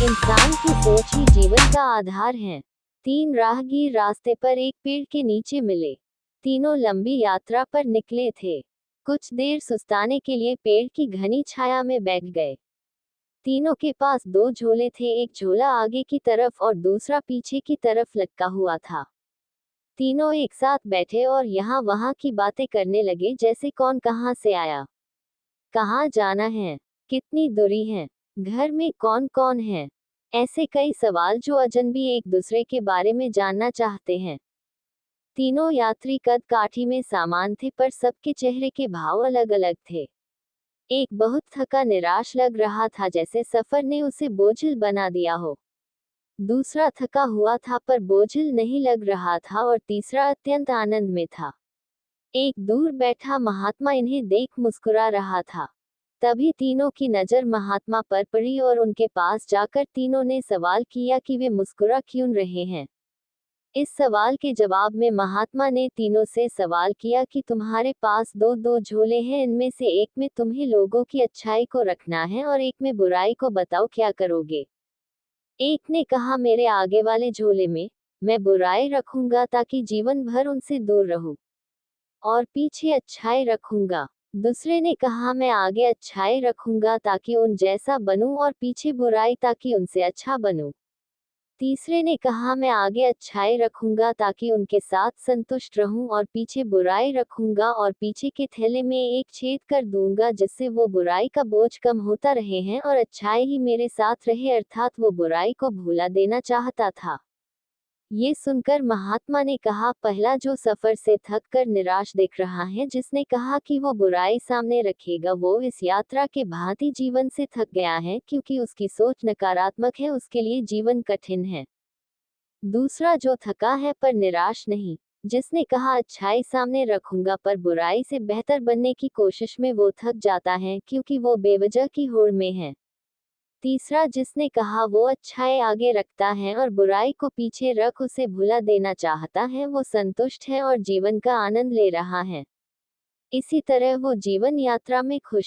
इंसान की सोच ही जीवन का आधार है। तीन राहगीर रास्ते पर एक पेड़ के नीचे मिले। तीनों लंबी यात्रा पर निकले थे। कुछ देर सुस्ताने के लिए पेड़ की घनी छाया में बैठ गए। तीनों के पास दो झोले थे, एक झोला आगे की तरफ और दूसरा पीछे की तरफ लटका हुआ था। तीनों एक साथ बैठे और यहाँ वहाँ की बातें करने लगे, जैसे कौन कहाँ से आया, कहाँ जाना है, कितनी दूरी है, घर में कौन कौन है। ऐसे कई सवाल जो अजनबी एक दूसरे के बारे में जानना चाहते हैं। तीनों यात्री कद काठी में समान थे, पर सबके चेहरे के भाव अलग अलग थे। एक बहुत थका निराश लग रहा था, जैसे सफर ने उसे बोझिल बना दिया हो। दूसरा थका हुआ था पर बोझिल नहीं लग रहा था, और तीसरा अत्यंत आनंद में था। एक दूर बैठा महात्मा इन्हें देख मुस्कुरा रहा था। तभी तीनों की नजर महात्मा पर पड़ी और उनके पास जाकर तीनों ने सवाल किया कि वे मुस्कुरा क्यों रहे हैं। इस सवाल के जवाब में महात्मा ने तीनों से सवाल किया कि तुम्हारे पास दो दो झोले हैं, इनमें से एक में तुम्हें लोगों की अच्छाई को रखना है और एक में बुराई को, बताओ क्या करोगे। एक ने कहा, मेरे आगे वाले झोले में मैं बुराई रखूंगा ताकि जीवन भर उनसे दूर रहूं, और पीछे अच्छाई रखूंगा। दूसरे ने कहा, मैं आगे अच्छाई रखूंगा ताकि उन जैसा बनूं, और पीछे बुराई ताकि उनसे अच्छा बनूं। तीसरे ने कहा, मैं आगे अच्छाई रखूंगा ताकि उनके साथ संतुष्ट रहूं, और पीछे बुराई रखूंगा और पीछे के थैले में एक छेद कर दूंगा, जिससे वो बुराई का बोझ कम होता रहे हैं और अच्छाई ही मेरे साथ रहे, अर्थात वो बुराई को भुला देना चाहता था। ये सुनकर महात्मा ने कहा, पहला जो सफर से थक कर निराश दिख रहा है, जिसने कहा कि वो बुराई सामने रखेगा, वो इस यात्रा के भांति जीवन से थक गया है, क्योंकि उसकी सोच नकारात्मक है, उसके लिए जीवन कठिन है। दूसरा जो थका है पर निराश नहीं, जिसने कहा अच्छाई सामने रखूंगा पर बुराई से बेहतर बनने की कोशिश में, वो थक जाता है, क्योंकि वो बेवजह की होड़ में है। तीसरा जिसने कहा वो अच्छाई आगे रखता है और बुराई को पीछे रख उसे भुला देना चाहता है, वो संतुष्ट है और जीवन का आनंद ले रहा है। इसी तरह वो जीवन यात्रा में खुश